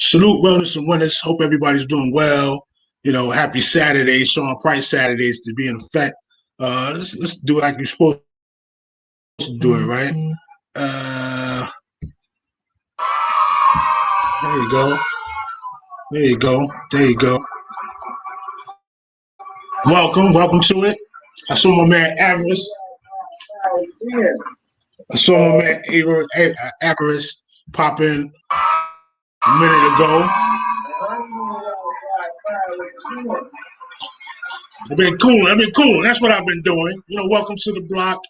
Salute wellness and winners. Hope everybody's doing well. Happy Saturday, Sean Price Saturdays to be in effect. Let's do it like we're supposed to do it, right? There you go. There you go. There you go. Welcome to it. I saw my man Avarice. I saw my man Avarice pop in a minute ago. I've been cool. That's what I've been doing. Welcome to the block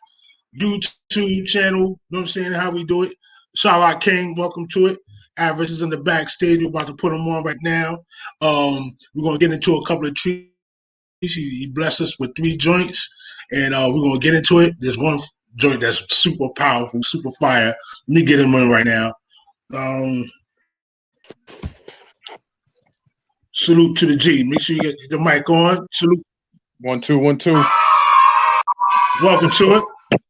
YouTube channel. You know what I'm saying? How we do it. Shout out King. Welcome to it. Avarice is in the backstage. We're about to put him on right now. We're going to get into a couple of treats. He blessed us with 3 joints, and we're going to get into it. There's one joint that's super powerful, super fire. Let me get him in right now. Salute to the G. Make sure you get the mic on. Salute. 1 2 1 2. Welcome to it.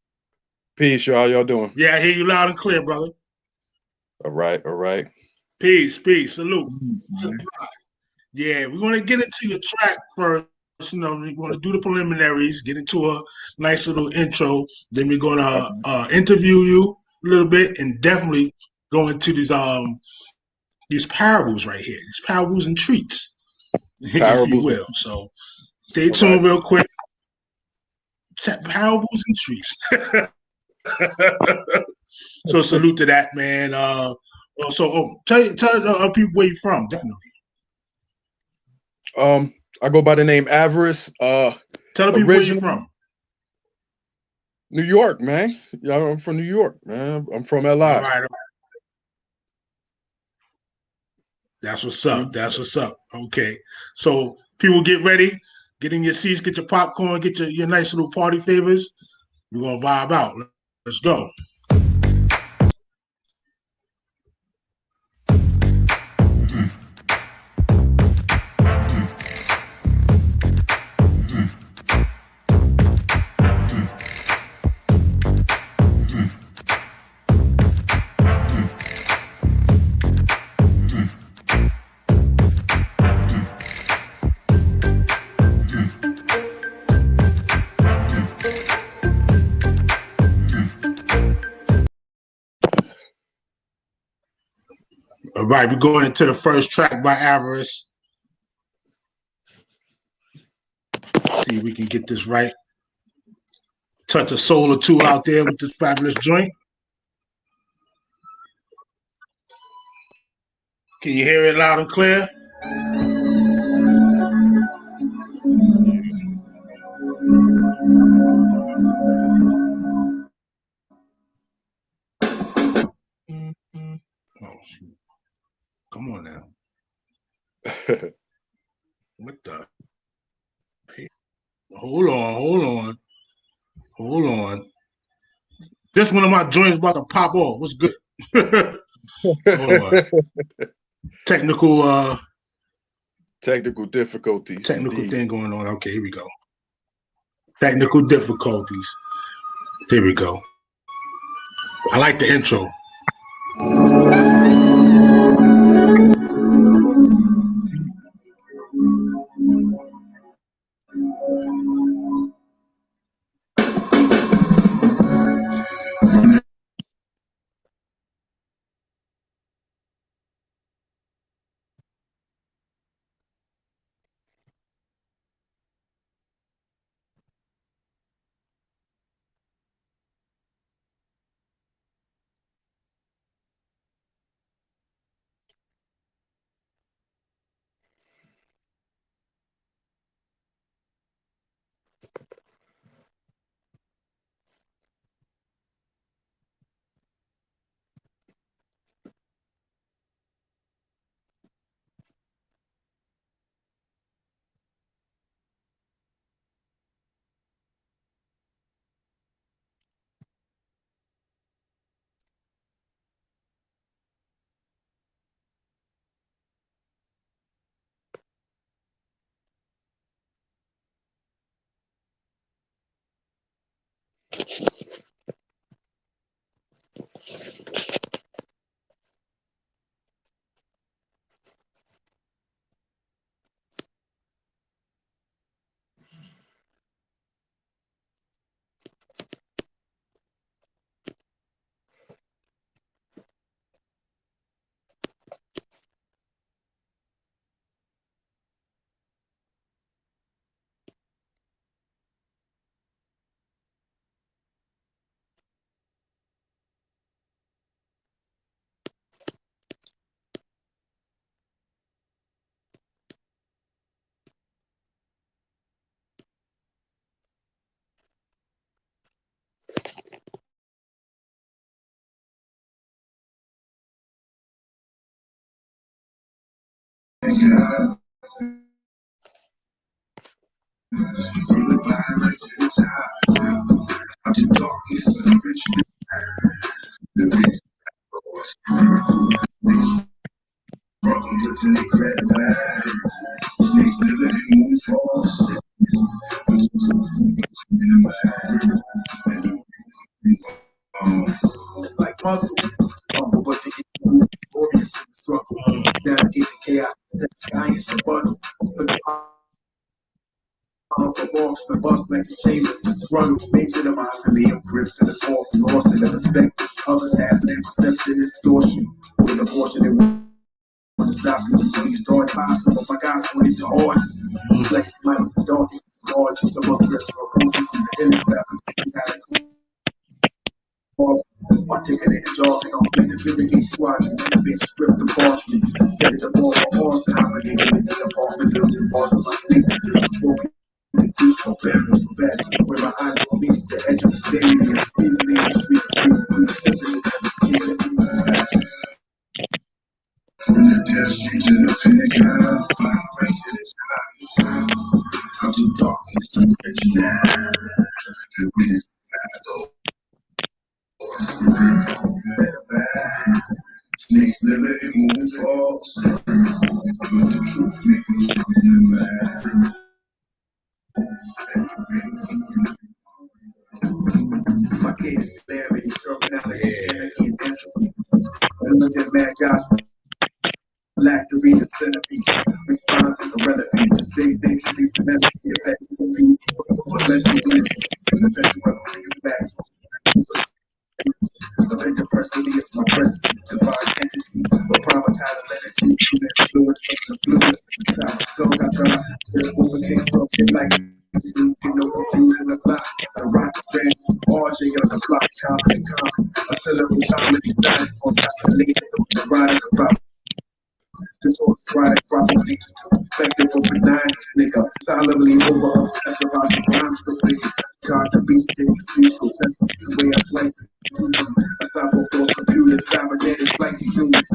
Peace, y'all. How y'all doing? Yeah, I hear you loud and clear, brother. All right. Peace. Salute. Yeah, we're gonna get into your track first. We're gonna do the preliminaries, get into a nice little intro. Then we're gonna interview you a little bit, and definitely go into these parables right here, these parables and treats, if you will. So stay tuned real quick. Parables and treats. So salute to that, man. Tell people where you're from, definitely. I go by the name Avarice. Tell the people where you're from. New York, man. Yeah, I'm from New York, man. I'm from LI. All right. That's what's up. Okay. So people get ready, get in your seats, get your popcorn, get your nice little party favors. We're gonna vibe out. Let's go. All right, we're going into the first track by Avarice. See if we can get this right. Touch a soul or two out there with this fabulous joint. Can you hear it loud and clear? Oh, shoot. Come on now. What the? Hey, hold on. This one of my joints about to pop off. What's good? Hold on. Technical difficulties. Technical thing going on. Okay, here we go. Technical difficulties. There we go. I like the intro. It's like muscle, humble, but the glorious in the struggle. Navigate the chaos, science and bundle. For the power for marksman, bust like the chambers, disgruntled. Major the mausoleum, grip to the coffin, lost in the perspectives. Others have their perception is distortion. With a portion they want to stop you until you start hostile, but my gospel hit the hardest. Flex lights and darkest, gorgeous. Some undress for roses and the illest fabrication. Articulated jargon on the vindicate squadron, innovative script of parchment. Set it the ball for horse and obligated in the apartment building bars of my sleep. Before we decrease no barriers so bad. Where my honest meets the edge of the sanity is speaking in the street. From the death street to the Pentagon, right to the top. Out the darkness and rich now. The witness fast. Snakes never hit moving falls. But the truth make me mad. My kid is calamity, terminology, anarchy, and entropy. Looked at Mad Johnson, lack to read the centerpiece. Response is irrelevant. This day's name should be Penelope. A pet to peace. Unless you win it. Essential weapon, you facts. The personally is my presence is divine entity, but proper title energy, human influence, influence. South skull got God, there's overcame something like get no confusion apply. I rock the friend, RJ on the block, common and common. A syllable solid exotic, on calculated, so erotic about. The total product probably to perspective of a 90s nigga. Solidly over obsessive, I can rhymes the figure. God, the beast, dangerous beast, protest the way I slice it. I saw both those computers, cybernetics like you human.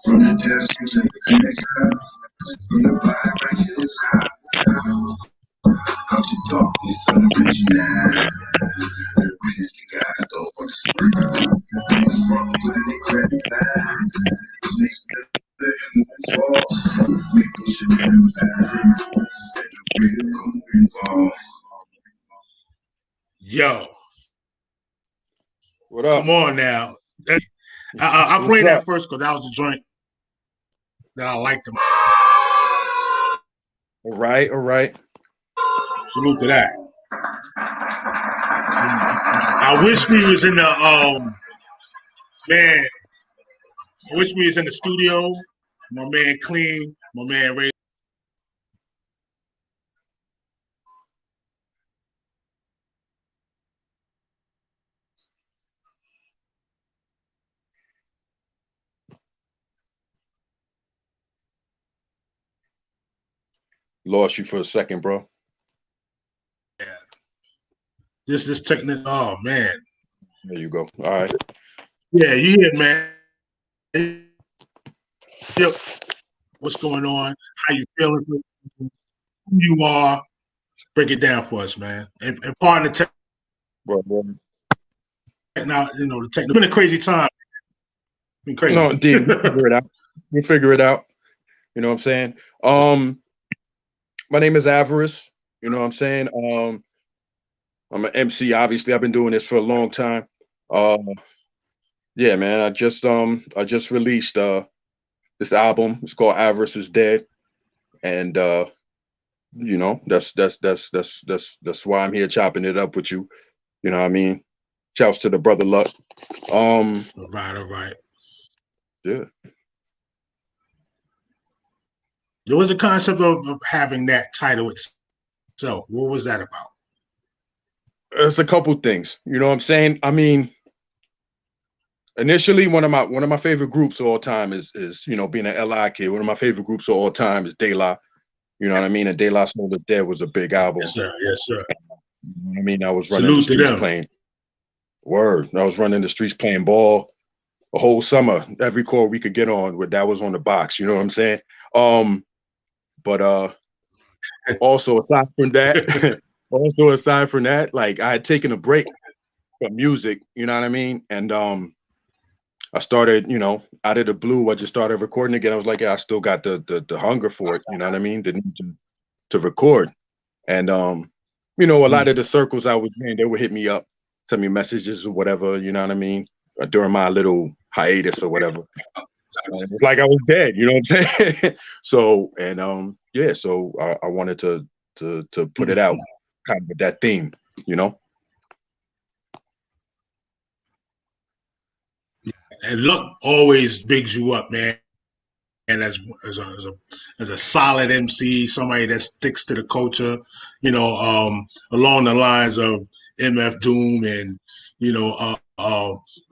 From the desk to the Pentagon, from the body right to the top. Out the darkness of the rich now. The witness the guys don't want to speak. They was wrong, but then they grabbed me back. Snakes let him fall. Proof make me shit in the back. And the freedom come involved. Yo, What up? come on now. I played that first because that was the joint that I liked them. All right, all right. Salute to that. I wish we was in the man. I wish we was in the studio. My man Clean, my man Ray. Lost you for a second, bro. Yeah. This technical. Oh man. There you go. All right. Yeah, you hear, man. Yep. What's going on? How you feeling? Who you are? Break it down for us, man. And pardon the tech. Now, you know, the tech. It's been a crazy time. It's been crazy. No, indeed. We'll figure it out. We'll figure it out. You know what I'm saying? My name is Avarice. You know what I'm saying? I'm an MC. Obviously, I've been doing this for a long time. Yeah, man. I just released this album. It's called Avarice is Dead, and you know that's why I'm here chopping it up with you. You know what I mean? Shouts to the brother Luck. All right. Yeah. There was a concept of having that title itself. What was that about? It's a couple things. You know what I'm saying? I mean, initially one of my favorite groups of all time is you know, being an LI kid, one of my favorite groups of all time is De La. You know what I mean? And De La Soul the Dead was a big album. Yes, sir. Yes, sir. You know what I mean, I was running Salute the streets to them. playing. Word. I was running the streets playing ball. a whole summer, every call we could get on with that was on the box. You know what I'm saying? But also aside from that, like I had taken a break from music. You know what I mean? And I started, out of the blue, I just started recording again. I was like, yeah, I still got the hunger for it. You know what I mean? The need to record. And a lot of the circles I was in, they would hit me up, send me messages or whatever. You know what I mean? During my little hiatus or whatever. It was like I was dead. You know what I'm saying? So yeah. So I wanted to put it out, kind of with that theme. You know. And luck always bigs you up, man. And as a solid MC, somebody that sticks to the culture, along the lines of MF Doom and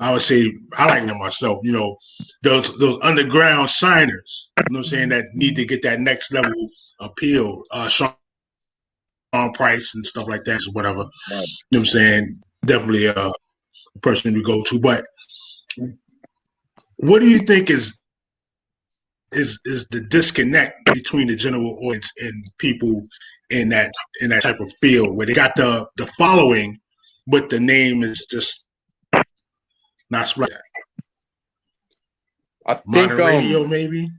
I would say I like them myself. Those underground signers. You know what I'm saying, that need to get that next level appeal. Sean Price and stuff like that, or whatever. Right. You know what I'm saying? Definitely a person to go to. But what do you think is the disconnect between the general audience and people in that type of field where they got the following, but the name is just not spread? I think modern radio, maybe.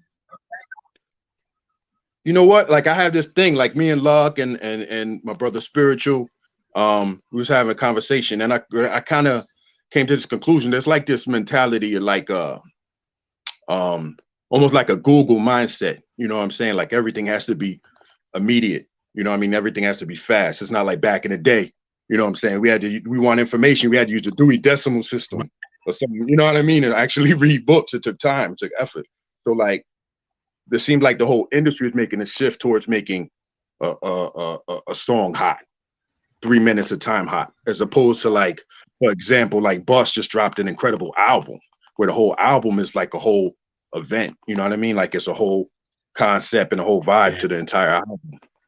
You know what? Like I have this thing, like me and Luck and my brother Spiritual, we was having a conversation, and I kind of came to this conclusion. There's like this mentality of like almost like a Google mindset. You know what I'm saying? Like everything has to be immediate. You know what I mean? Everything has to be fast. It's not like back in the day. You know what I'm saying? We want information. We had to use the Dewey Decimal System or something. You know what I mean? And actually read books. It took time. It took effort. So like, it seemed like the whole industry is making a shift towards making a song hot, 3 minutes of time hot, as opposed to like, for example, like Bus just dropped an incredible album where the whole album is like a whole event. You know what I mean? Like it's a whole concept and a whole vibe to the entire album.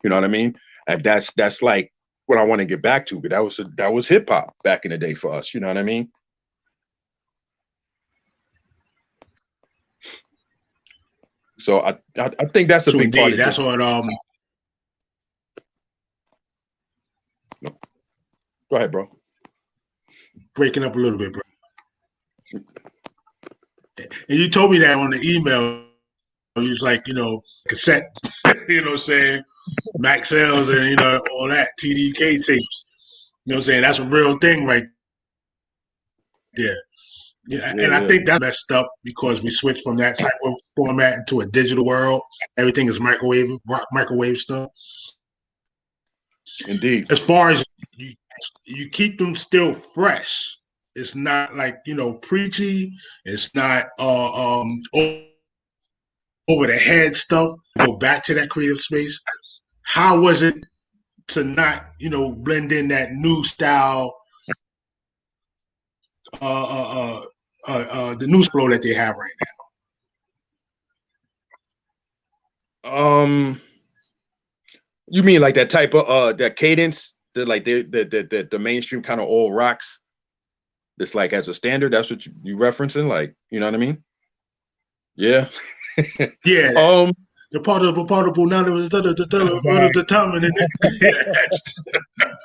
You know what I mean? And that's like what I want to get back to. But that was hip hop back in the day for us. You know what I mean? So I think that's a big part of that's it. what Go ahead, bro. Breaking up a little bit, bro. And you told me that on the email. You was like, cassette, you know what I'm saying? Maxells and, all that, TDK tapes. You know what I'm saying? That's a real thing right there. Yeah, and I think that's messed up because we switched from that type of format into a digital world. Everything is microwave stuff. Indeed. As far as you keep them still fresh. It's not like, preachy. It's not over the head stuff. Go back to that creative space. How was it to not, blend in that new style, the news flow that they have right now? You mean like that type of that cadence, that like the mainstream kind of all rocks? That's like as a standard. That's what you referencing, like, you know what I mean? Yeah. Yeah. The particle now there was the time and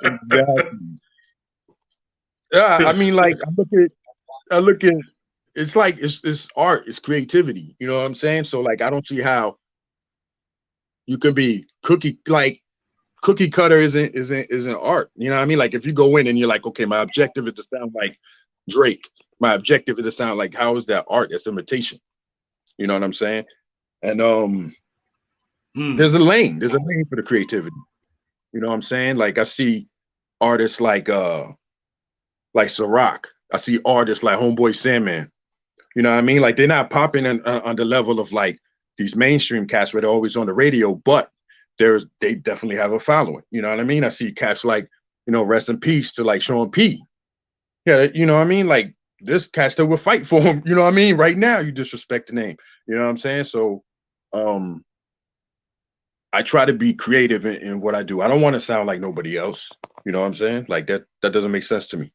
exactly. Yeah, I mean, like I look at it's like it's art, it's creativity. You know what I'm saying? So like I don't see how you can be cookie cutter isn't art. You know what I mean? Like if you go in and you're like, okay, my objective is to sound like Drake. My objective is to sound like, how is that art? It's imitation. You know what I'm saying? And there's a lane for the creativity. You know what I'm saying? Like I see artists like Ciroc. I see artists like Homeboy Sandman. You know what I mean? Like they're not popping on the level of like these mainstream cats where they're always on the radio, but they definitely have a following. You know what I mean? I see cats like, rest in peace to like Sean P. Yeah, you know what I mean? Like this cat still would fight for him. You know what I mean? Right now, you disrespect the name. You know what I'm saying? So I try to be creative in what I do. I don't want to sound like nobody else. You know what I'm saying? Like that doesn't make sense to me.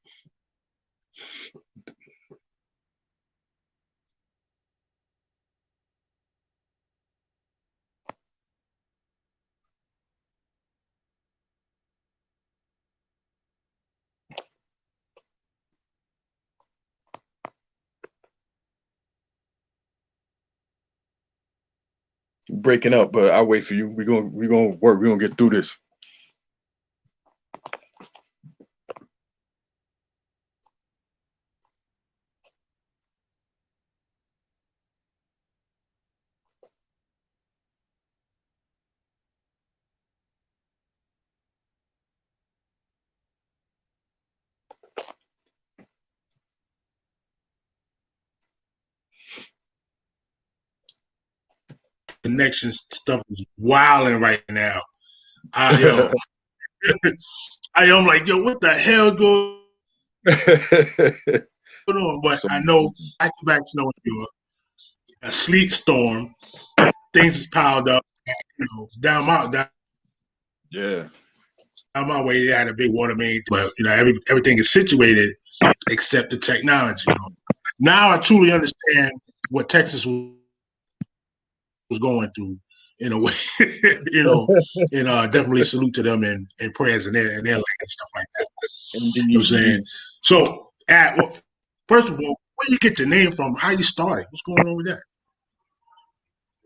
breaking up, but I'll wait for you. We're gonna work. We're gonna get through this. Connection stuff is wilding right now. Yo, I'm like, yo, what the hell going on? But So, I know back to New York, a sleet storm, things is piled up. Down yeah. my way, they had a big water main, but everything is situated except the technology. Now I truly understand what Texas was going through in a way, and definitely salute to them and prayers in their land and stuff like that. Indeed, You know what I'm saying? So, first of all, where you get your name from? How you started? What's going on with that?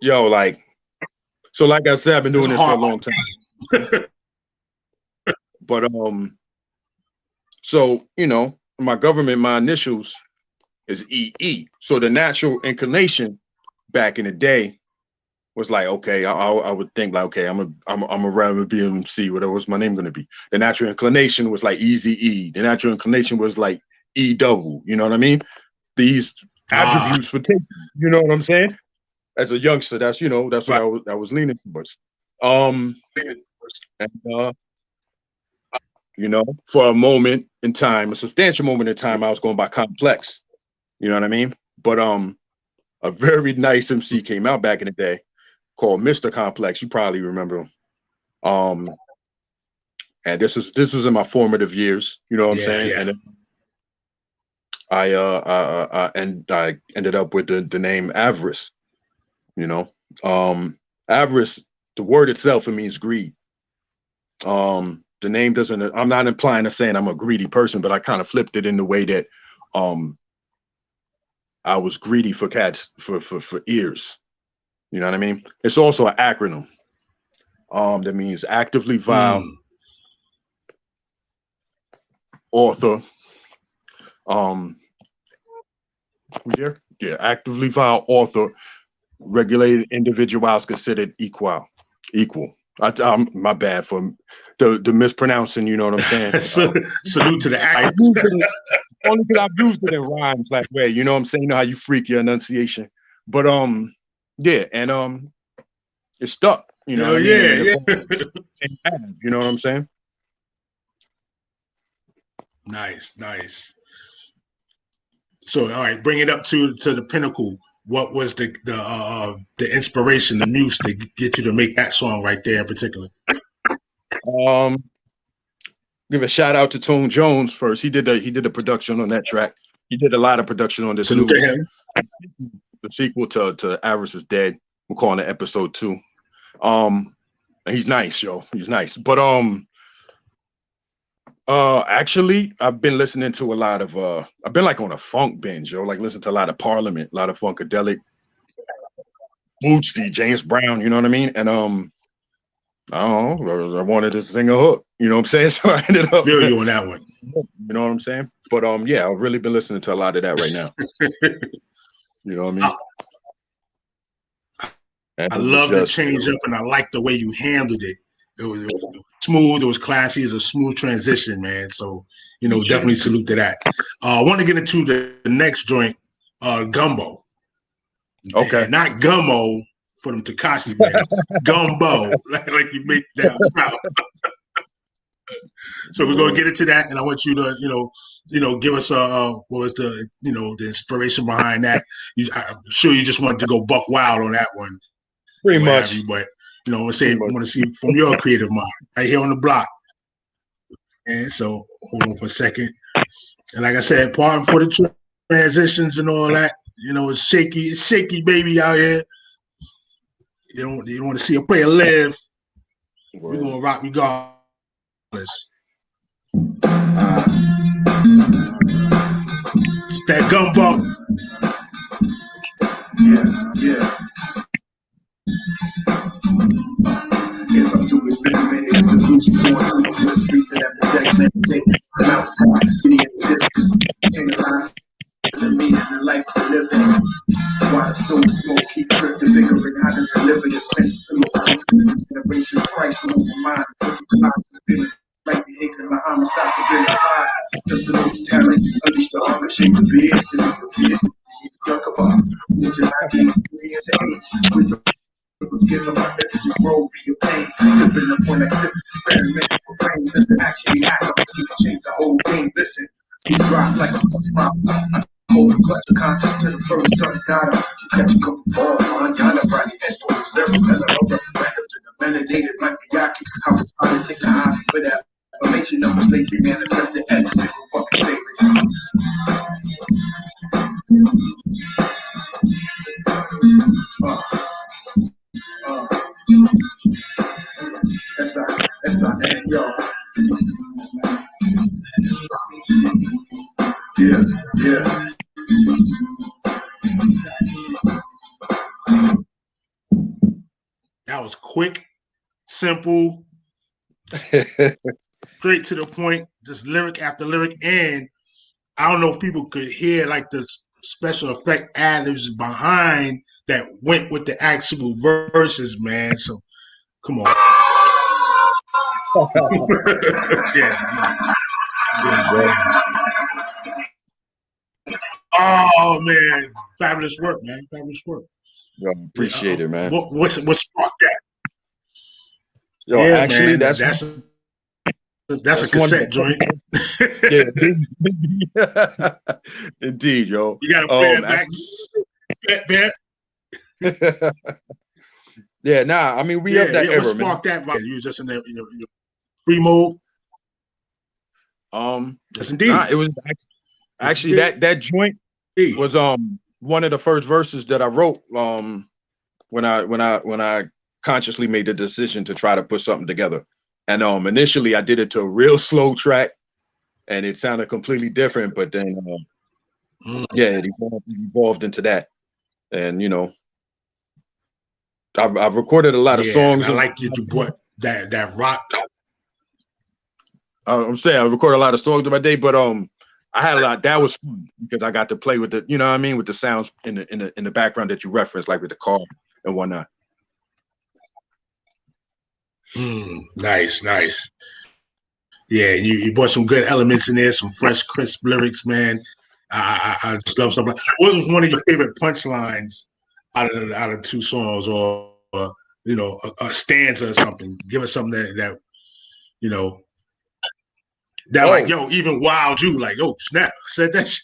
Yo, like I said, I've been doing this for a long time. But so my government, my initials is EE. So the natural inclination back in the day was like, okay, I would think like, okay, I'm a rather BMC, whatever was my name gonna be. The natural inclination was like Easy E. The natural inclination was like E double. You know what I mean? These attributes were taken. You know what I'm saying? As a youngster, that's that's what I was leaning towards. And for a moment in time, a substantial moment in time, I was going by Complex. You know what I mean? But a very nice MC came out back in the day called Mr. Complex. You probably remember him. And this was in my formative years. You know what I'm saying? Yeah. And I ended up with the name Avarice. Avarice, the word itself, it means greed. The name doesn't. I'm not implying to saying I'm a greedy person, but I kind of flipped it in the way that I was greedy for cats for ears. You know what I mean? It's also an acronym. That means actively vile author. Actively vile author. Regulated individuals considered equal. I'm my bad for the mispronouncing. You know what I'm saying? Salute to the act. Only because I've used it in rhymes that way. You know what I'm saying? You know how you freak your enunciation. But and it stuck. You know what I mean? Yeah. You know what I'm saying? Nice. So, all right, bring it up to the pinnacle. What was the inspiration, the muse to get you to make that song right there in particular? Give a shout out to Tone Jones first. He did the production on that track. He did a lot of production on this. Salute to him. The sequel to Avarice is Dead. We're calling it episode 2. And he's nice, yo. He's nice. But actually, I've been listening to a lot of I've been like on a funk binge, yo. Like listening to a lot of Parliament, a lot of Funkadelic, Bootsy, James Brown. You know what I mean? And I don't know. I wanted to sing a hook. You know what I'm saying? So I ended up. Feel you on that one. You know what I'm saying? But yeah, I've really been listening to a lot of that right now. You know what I mean? I love the change up, and I like the way you handled it. It was smooth. It was classy. It was a smooth transition, man. So definitely salute to that. I want to get into the next joint, Gumbo. Okay. And not Gummo for them Tekashi man. Gumbo, like you make down south. So we're gonna get into that, and I want you to give us what was the the inspiration behind that. I'm sure you just wanted to go buck wild on that one, pretty much. But I want to see from your creative mind right here on the block. And so hold on for a second. And like I said, pardon for the transitions and all that. It's shaky baby out here. You don't want to see a player live. We're gonna rock regardless. That Gumbo. Yeah. See in the distance, can't realize the meaning of life we're living. While the stove smoke keep drifting, figuring how to deliver this message to a generation Christ over mine. Feeling like we hate the homicide, the village side. Just enough talent, unleash the hunger, shake the beers, to make the beer. Talk about what you have the experience and age. With the was given my energy, roll for your pain. Living upon that simple experiment with brain since it actually happened. To change the whole game. Listen, we rock like a plus five. Hold the clutch of conscience to the first turn data. Catch a couple balls on Yana Friday. S27 Miller over random to the validated like Miyaki. I was trying to take the hobby for that information of a slavery manifested every single fucking slavery. Uh, S-I-N, yo. Yeah, yeah. That was quick, simple, straight to the point, just lyric after lyric. And I don't know if people could hear like the special effect ad-libs behind that went with the actual verses, man. So come on. Yeah. Oh man, fabulous work, man. Fabulous work. Yo, appreciate it, man. What sparked that? Yo, Yeah, actually, man. That's a cassette joint. Yeah, indeed, yo. You gotta play that back. Yeah, nah. I mean, we of that era, what sparked that vibe? You was just in the free mode. Yes, indeed. Nah, it was actually that joint was one of the first verses that I wrote when I consciously made the decision to try to put something together. And initially I did it to a real slow track and it sounded completely different, but then yeah, it evolved into that. And you know, I've recorded a lot of songs. I like you brought that rock. I'm saying I recorded a lot of songs of my day, but I had a lot. That was fun because I got to play with the, you know what I mean, with the sounds in the background that you referenced, like with the car and whatnot. Nice. Yeah, you brought some good elements in there, some fresh, crisp lyrics, man. I just love stuff like. What was one of your favorite punchlines out of two songs, or you know, a stanza or something? Give us something that you know. That like, yo, even wowed you, like, oh snap, I said that shit.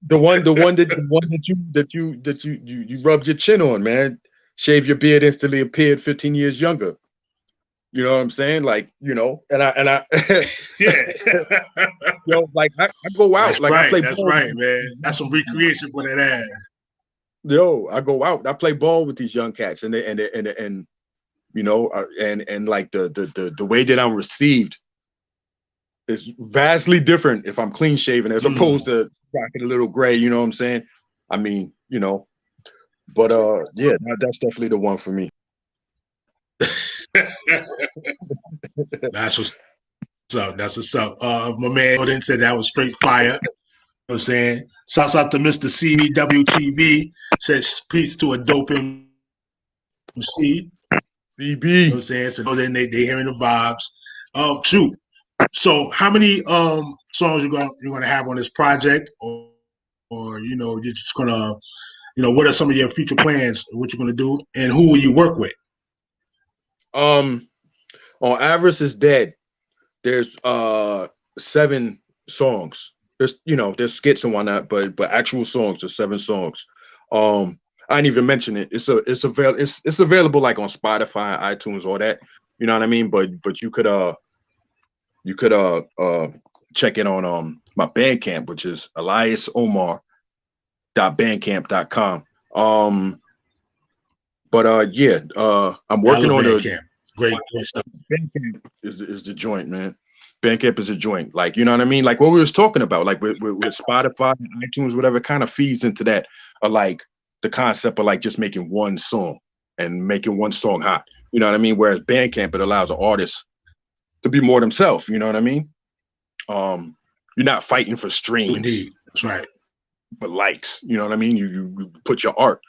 The one that you rubbed your chin on, man. Shave your beard, instantly appeared 15 years younger. You know what I'm saying? Like, you know, and I yeah. Yo, like I go out, that's like right, I play that's ball. right, man. That's some recreation for that ass. Yo, I go out, I play ball with these young cats, and you know, and like the way that I'm received is vastly different if I'm clean shaven as opposed to rocking a little gray, you know what I'm saying? I mean, you know, but yeah, that's definitely the one for me. That's what's up. That's what's up. My man Odin said that was straight fire. You know what I'm saying? Shouts out to Mr. CBWTV. Says peace to a dope MC. CB. You know what I'm saying? So then they hearing the vibes. Shoot. So how many songs you're gonna have on this project, or you know, you're just gonna, you know, what are some of your future plans? What you're gonna do, and who will you work with? On Avarice is Dead, there's 7 songs. There's, you know, there's skits and whatnot, but actual songs, there's 7 songs. I didn't even mention it. It's available like on Spotify, iTunes, all that. You know what I mean? But you could check it on my Bandcamp, which is eliasomar.bandcamp.com. Yeah, I'm working on Bandcamp. Great stuff. Bandcamp is the joint, man. Bandcamp is a joint. Like, you know what I mean? Like what we was talking about, like with Spotify, iTunes, whatever kind of feeds into that, are like the concept of like just making one song and making one song hot. You know what I mean? Whereas Bandcamp, it allows an artist to be more themselves. You know what I mean? you're not fighting for streams. Indeed, that's right. For likes, you know what I mean? You put your art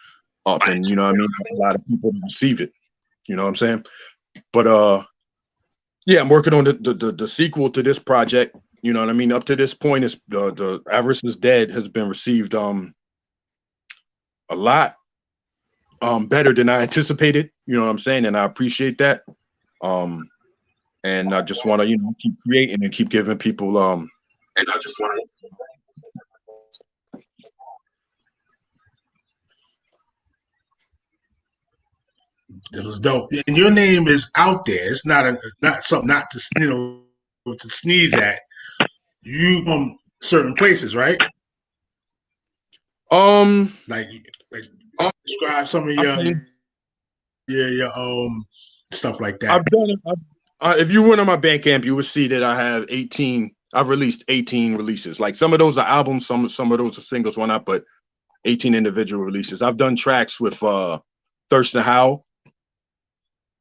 up, and you know what I mean. A lot of people receive it. You know what I'm saying? But yeah, I'm working on the sequel to this project. You know what I mean? Up to this point, it's the Avarice is Dead has been received a lot better than I anticipated. You know what I'm saying? And I appreciate that. And I just want to keep creating and keep giving people and I just want to. This was dope. And your name is out there. It's not something not to to sneeze at. You from certain places, right? Like describe some of your stuff like that. I've done it. If you went on my Bandcamp, you would see that I have 18. I've released 18 releases. Like some of those are albums, some of those are singles, why not? But 18 individual releases. I've done tracks with Thurston Howell.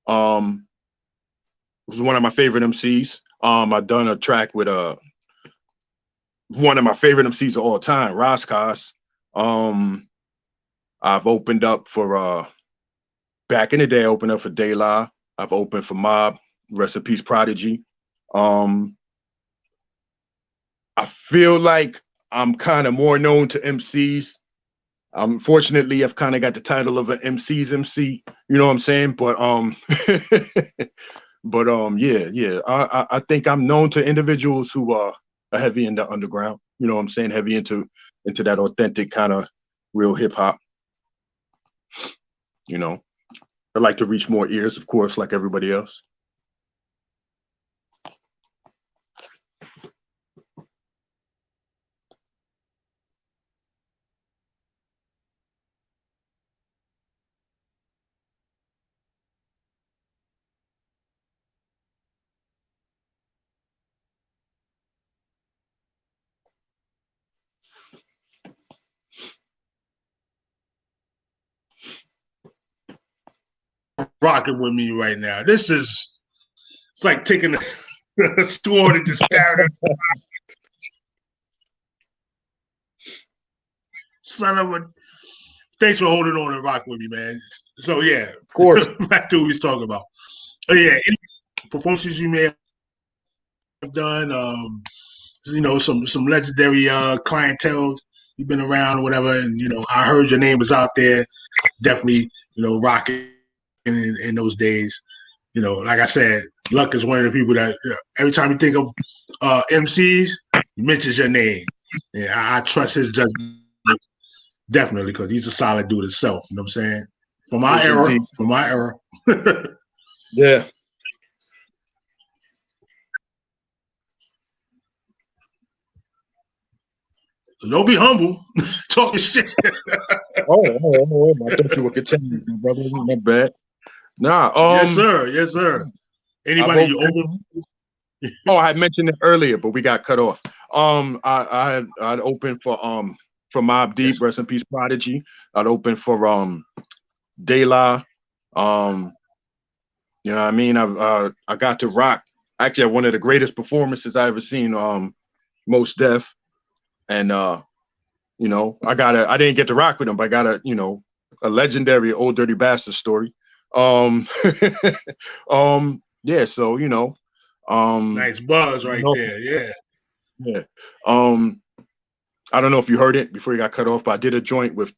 Was one of my favorite MCs. I've done a track with one of my favorite MCs of all time, Roscos. I've opened up for back in the day, I opened up for De La. I've opened for Mob, rest in peace, Prodigy. I feel like I'm kind of more known to MCs. Fortunately, I've kind of got the title of an MC's MC, you know what I'm saying? But yeah. I think I'm known to individuals who are heavy in the underground, you know what I'm saying? Heavy into that authentic kind of real hip hop. You know, I like to reach more ears, of course, like everybody else. Rocking with me right now. It's like taking a sword and just stabbing it. Son of a. Thanks for holding on and rocking with me, man. So yeah, Of course. back to what we was talking about. Oh yeah, any performances you may have done, some legendary clientele you've been around or whatever, and I heard your name was out there. Definitely, rocking in those days. Like I said, Luck is one of the people that every time you think of MCs, he mentions your name. Yeah, I trust his judgment definitely because he's a solid dude himself. You know what I'm saying? From my era. Yeah. So don't be humble, talking shit. Oh, I thought you were continuing, brother. Not bad. Nah. Yes, sir. Yes, sir. Anybody you open? I had mentioned it earlier, but we got cut off. I'd opened for Mobb Deep, yes. Rest in peace, Prodigy. I'd opened for De La. You know what I mean? I got to rock. Actually, one of the greatest performances I ever seen. Mos Def, and I didn't get to rock with him, but I got a legendary Old Dirty Bastard story. Yeah, so nice buzz right there. Yeah. I don't know if you heard it before you got cut off, but I did a joint with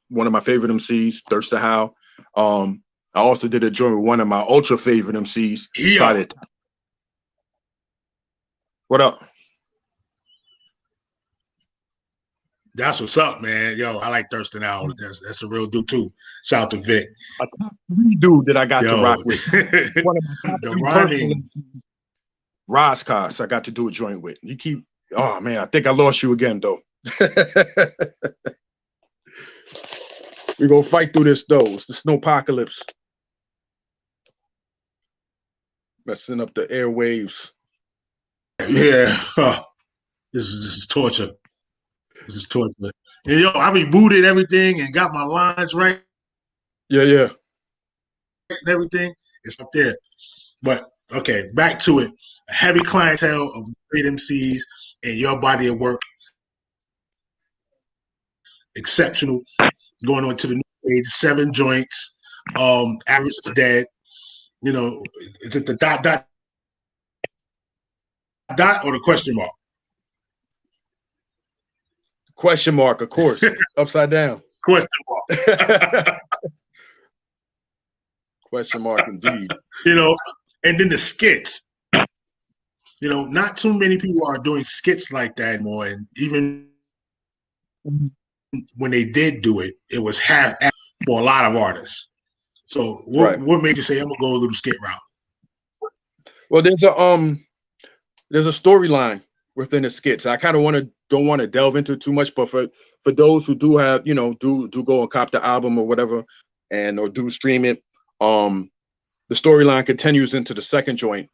one of my favorite MCs, Thurston Howell. I also did a joint with one of my ultra favorite MCs. Yeah. What up? That's what's up, man. Yo, I like Thurston Howell. That's a real dude too. Shout out to Vic. A top 3 dude that I got to rock with. One of my top 3 personal Roscos I got to do a joint with. Oh man, I think I lost you again though. We're gonna fight through this though. It's the snowpocalypse. Messing up the airwaves. Yeah. This is torture. This is torture. And I rebooted everything and got my lines right. Yeah. And everything. It's up there. But okay, back to it. A heavy clientele of great MCs. and your body of work exceptional. Going on to the new age, 7 joints. Avarice is dead. You know, is it the dot or the question mark? Question mark, of course. Upside down. Question mark. Question mark, indeed. You know, and then the skits. You know, not too many people are doing skits like that anymore. And even when they did do it, it was half for a lot of artists. So what made you say I'm gonna go a little skit route? Well, there's a storyline within the skits. I kind of don't want to delve into too much, but for those who do have, you know, do go and cop the album or whatever, or do stream it, the storyline continues into the second joint,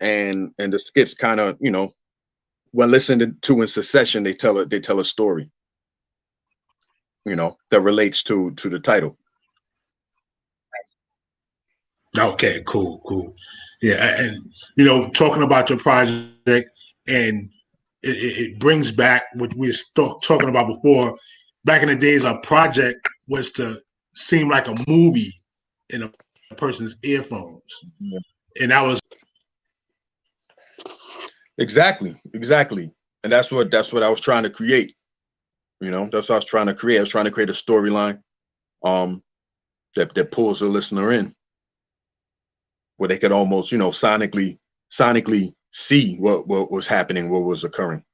and the skits kind of, you know, when listened to in succession, they tell a story, you know, that relates to the title. Okay, cool. Yeah, and you know, talking about your project, and it brings back what we were talking about before. Back in the days, a project was to seem like a movie in a person's earphones, and that was exactly, and that's what I was trying to create. You know, that's what I was trying to create. I was trying to create a storyline, that pulls the listener in, where they could almost, you know, sonically see what was happening, what was occurring.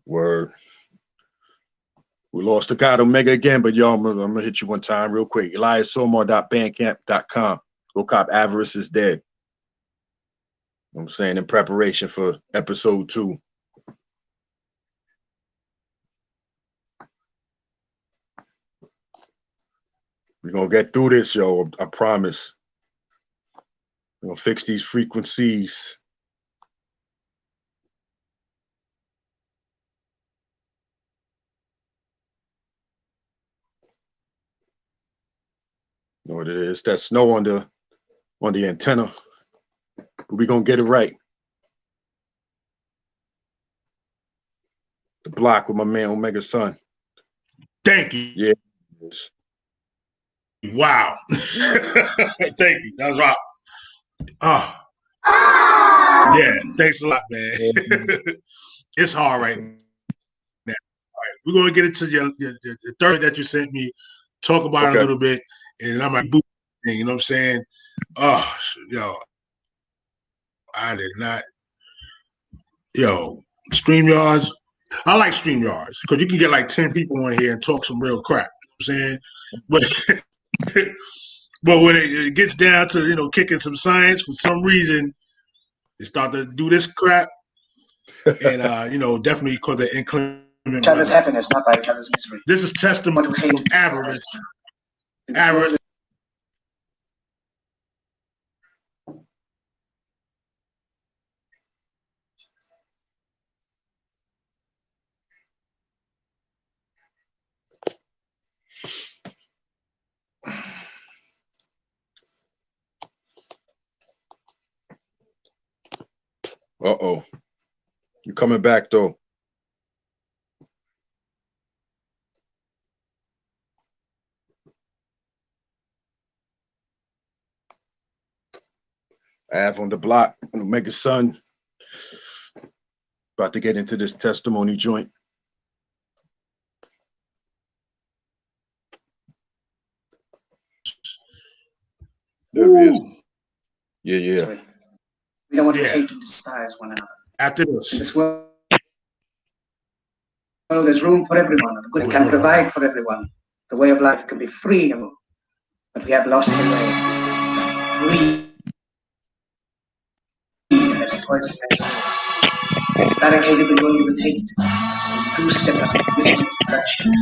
Word. We lost the God Omega again, but y'all, I'm gonna hit you one time real quick. EliasSomar.bandcamp.com. Go cop Avarice is Dead. You know what I'm saying, in preparation for episode 2. We're gonna get through this, yo. I promise. We're gonna fix these frequencies. You know what it is? That snow on the antenna. But we're gonna get it right. The block with my man Omega Son. thank you. Yeah. Wow. Thank you. That was right. Oh. Yeah, thanks a lot, man. It's hard right now. All right, we're gonna get into your third that you sent me. Talk about it a little bit, and I might boot. You know what I'm saying? Oh, yo, I did not. Yo, StreamYards. I like StreamYards because you can get like 10 people on here and talk some real crap. You know what I'm saying, but when it gets down to, you know, kicking some science, for some reason they start to do this crap, and you know, definitely because of inclement each other's happiness, not by each other's misery. This is testimony from Avarice. Avarice. Uh-oh. You coming back though. Av on the block, Omega Son. About to get into this testimony joint. There he is. Yeah. Sorry. We don't want to hate and despise one another. After this. In this world, there's room for everyone. The good can provide for everyone. The way of life can be free, but we have lost the way. It's barricaded the world with hate. It's two-step us with destruction.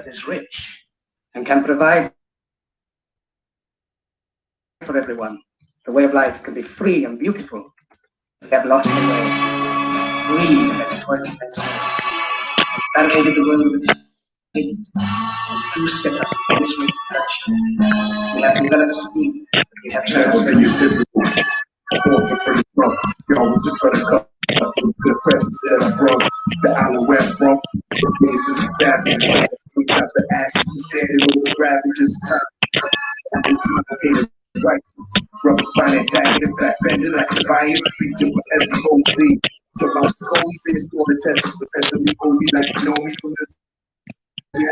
is rich and can provide for everyone. The way of life can be free and beautiful. We have lost the way. Greed has contaminated the world with hate. Boosted us in this reproduction. We have developed speed. We have transformed. Y'all was just trying to cut us to the presence that I brought. The island where I'm from. The faces of savages. We top the ashes. We standing over the ravages. It's my data righteous. Rubber spine antagonist. Backbending like a bias. Speaking for every OG. The most cold is for the test. Professor me OD like you know me from the the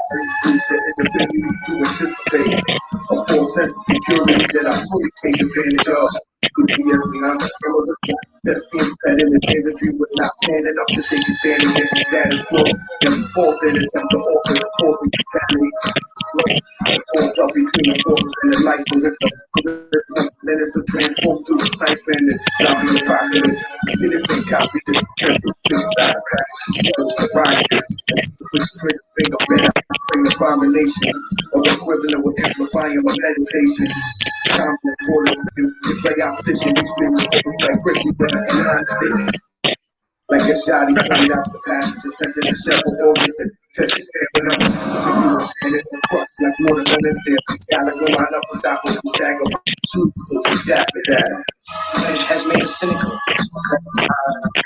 inability to anticipate a false sense of security that I fully take advantage of. Could be as beyond control of that's being fed in the imagery, but not man enough to take a stand against the status quo. Every fourth and attempt to alter the fourth brutality. Slow. Falls up between the forces and the light, but with the let us to transform through the sniper and this zombie apocalypse. See, this ain't copy, this is scripted. Big side pack, switch the riot. Switch trigger finger, better bring abomination of equivalent with amplifying my meditation. Confidence borders betray opposition. These things like Ricky when I'm behind state. Like a shot, he pointed out the passenger, sent in the several organs and tested staring up. Continuous and it's a crust like watermelons there. Gotta go line up and stop with the stagger. Shoot, so we die for that. It has made us cynical.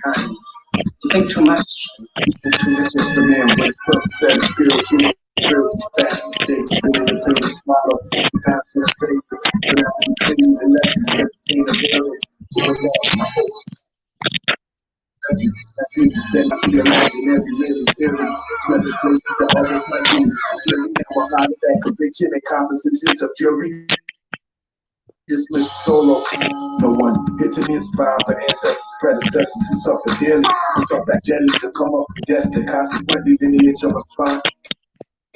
Kind. You think too much. It's just a man with a sunset of spiritual. Fast mistakes, winning the pain to swallow. Pass his face, but I continue the lessons that became a careless. My hopes. Jesus said, we imagine every living theory. From the places that others might be. Scary now, a lot of that conviction and compositions of fury. Dismiss solo. No one hit to be inspired by ancestors, predecessors who suffered dearly. Who sought that deadly to come up and destined. Consequently, lineage of a spine.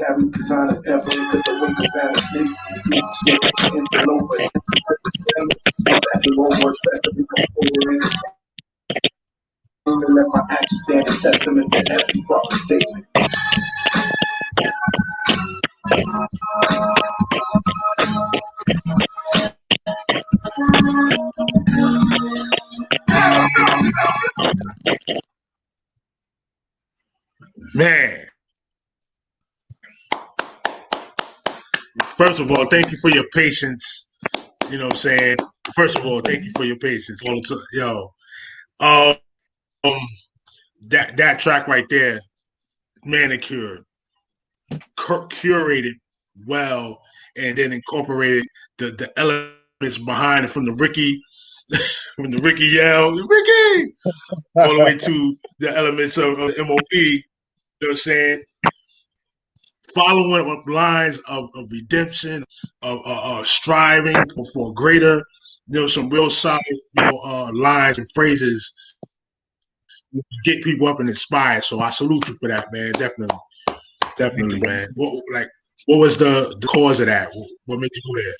Carry Kazana's efforts to cut the weight of balance nations and see the ship interlope and to the same. Back to Lord Word Festival, composing in the to let my actions stand in testament to every fucking statement. Man, first of all, thank you for your patience. You know what I'm saying? First of all, thank you for your patience. Yo, um, that track right there, manicured, curated well, and then incorporated the elements behind it from the Ricky, from the Ricky yell, Ricky, all the way to the elements of the MOP. You know what I'm saying? Following up lines of redemption, of striving for greater, some real solid, lines and phrases get people up and inspired. So I salute you for that, man. Definitely, man. What was the cause of that? What made you go there?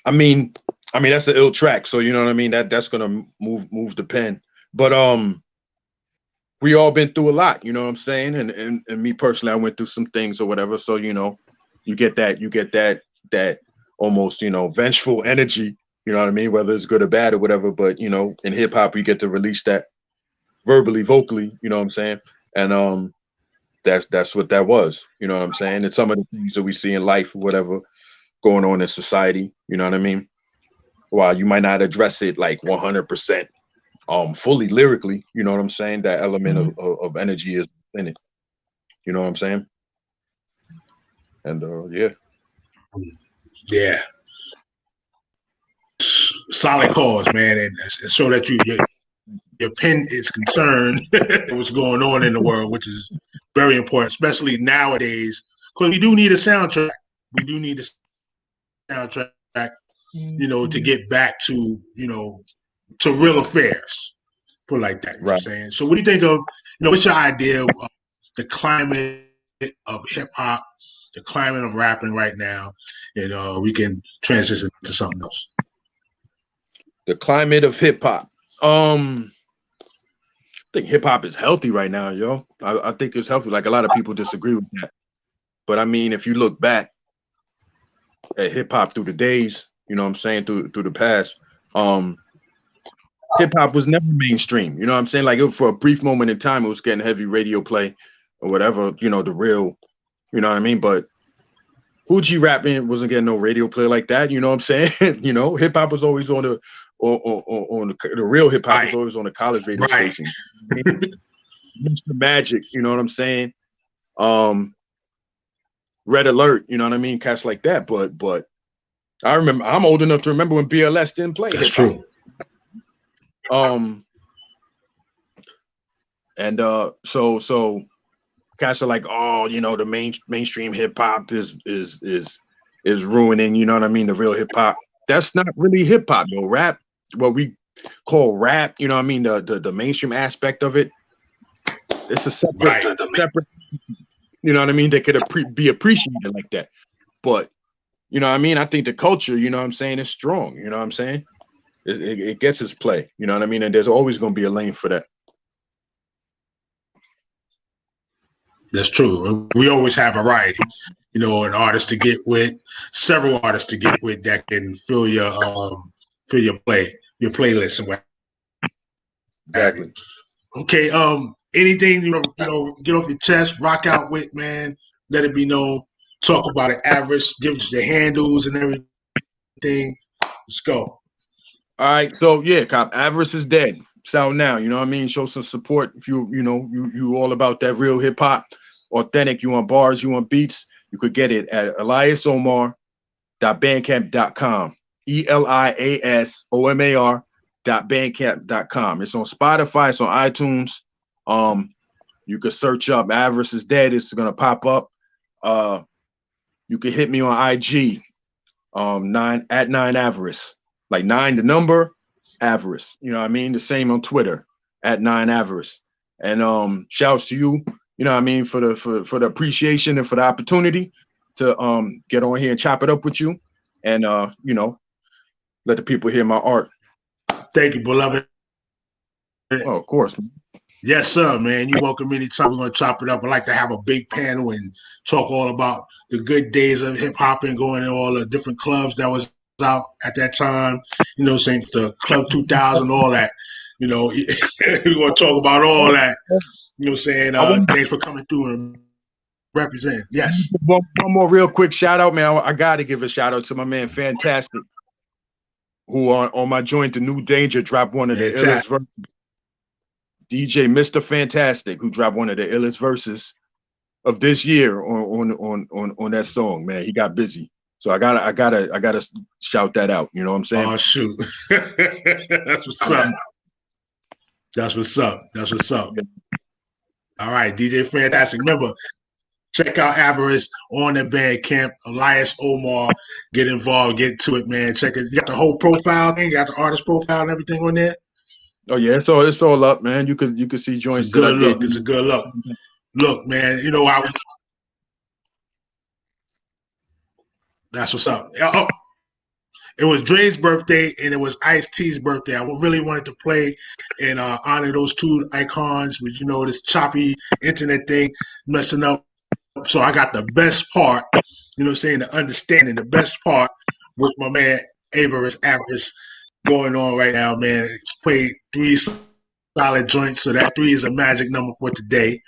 I mean, that's an ill track. So you know what I mean. That's gonna move the pen. But we all been through a lot. You know what I'm saying. And me personally, I went through some things or whatever. So you get that almost vengeful energy. You know what I mean. Whether it's good or bad or whatever. But in hip hop, you get to release that verbally, vocally. You know what I'm saying. And that's what that was. You know what I'm saying. It's some of the things that we see in life or whatever going on in society. You know what I mean. While you might not address it like 100%. Fully lyrically, you know what I'm saying? That element of energy is in it. You know what I'm saying? And yeah, solid cause, man, and so that your pen is concerned what's going on in the world, which is very important, especially nowadays, because we do need a soundtrack. We do need a soundtrack, to get back to to real affairs. Put like that, you know what I'm saying? So what do you think of, what's your idea of the climate of hip hop, the climate of rapping right now, and we can transition to something else. The climate of hip hop. I think hip hop is healthy right now, yo. I think it's healthy. Like a lot of people disagree with that. But I mean, if you look back at hip hop through the days, you know what I'm saying, through the past, hip hop was never mainstream. You know what I'm saying? Like for a brief moment in time, it was getting heavy radio play or whatever, you know, the real, you know what I mean? But Hoochie rapping wasn't getting no radio play like that. You know what I'm saying? You know, hip hop was always on the on the real hip hop was always on the college radio station. Mr. Magic, you know what I'm saying? Red Alert, you know what I mean? Cats like that. But I remember, I'm old enough to remember when BLS didn't play hip hop. True. And so cats are like, oh, you know, the mainstream hip hop is ruining, you know what I mean, the real hip hop. That's not really hip hop, yo. Rap, what we call rap, you know what I mean, the mainstream aspect of it, it's a separate, you know what I mean, that could be appreciated like that. But you know what I mean, I think the culture, you know what I'm saying, is strong, you know what I'm saying, it gets its play, you know what I mean, and there's always going to be a lane for that. That's true. We always have variety, you know, an artist to get with, several artists to get with that can fill your playlist and what. Exactly. Okay. Anything you know, get off your chest, rock out with, man. Let it be known. Talk about it. Avarice. Give us your handles and everything. Let's go. All right. So yeah, cop. Avarice is dead. It's out now. You know what I mean? Show some support if you all about that real hip hop, authentic. You want bars, you want beats. You could get it at eliasomar.bandcamp.com. ELIASOMAR.bandcamp.com. It's on Spotify. It's on iTunes. You could search up Avarice is dead. It's gonna pop up. You could hit me on IG. 9@9Avarice. Like 9 the number, Avarice. You know what I mean? The same on Twitter @9Avarice. And shouts to you, you know what I mean, for the appreciation and for the opportunity to get on here and chop it up with you. And you know, let the people hear my art. Thank you, beloved. Oh, of course. Yes, sir, man. You're welcome anytime. We're going to chop it up. I'd like to have a big panel and talk all about the good days of hip hop and going to all the different clubs that was out at that time. You know, saying the Club 2000, all that. You know, we're going to talk about all that. You know what I'm saying? Thanks for coming through and representing. Yes. One more real quick shout out, man. I got to give a shout out to my man, Fantastic, who on my joint, The New Danger, dropped one of the illest verses. DJ Mr. Fantastic, who dropped one of the illest verses of this year on that song, man. He got busy. So I gotta shout that out. You know what I'm saying? Oh shoot. That's what's up. That's what's up. That's what's up. All right, DJ Fantastic. Remember, check out Avarice on the Bandcamp. Elias Omar. Get involved, get to it, man. Check it. You got the whole profile thing, you got the artist profile and everything on there. Oh yeah, it's all up, man. You could see joints. It's a good look. It's a good look. Look, man. You know how we. That's what's up. Oh, it was Dre's birthday and it was Ice-T's birthday. I really wanted to play and honor those two icons with, you know, this choppy internet thing messing up. So I got the best part, you know what I'm saying, the understanding, the best part with my man Avarice going on right now, man. Played 3 solid joints, so that 3 is a magic number for today.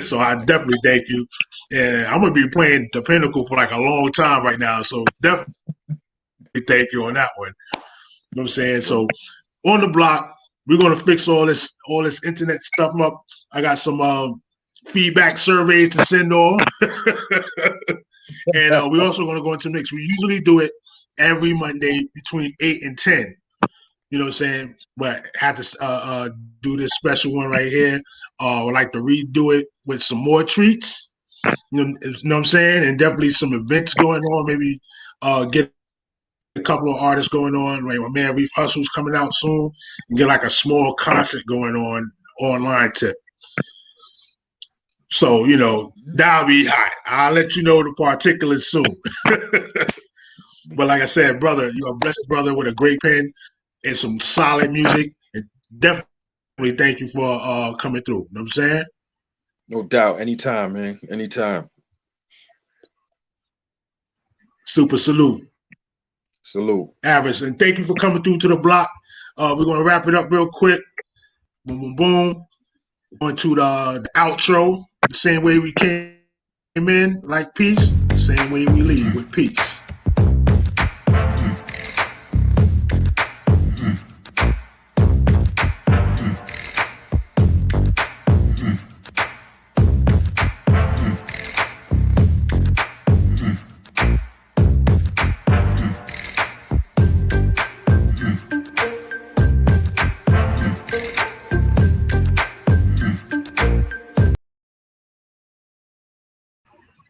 So I definitely thank you. And I'm going to be playing the Pinnacle for like a long time right now, so definitely thank you on that one. You know what I'm saying? So on the block, we're going to fix all this internet stuff up. I got some feedback surveys to send off. And we're also going to go into mix. We usually do it every Monday between 8 and 10. You know what I'm saying? But I had to do this special one right here. I'd like to redo it with some more treats. You know what I'm saying? And definitely some events going on. Maybe get a couple of artists going on. Like my man Reef Hustle's coming out soon. And get like a small concert going on online tip. So, you know, that'll be hot. I'll let you know the particulars soon. But like I said, brother, you're a blessed brother with a great pen and some solid music. And definitely thank you for coming through. You know what I'm saying? No doubt. Anytime, man. Anytime. Super salute. Salute. Avarice, and thank you for coming through to the block. We're gonna wrap it up real quick. Boom, boom, boom. Going to the outro. The same way we came in, like peace. The same way we leave, with peace.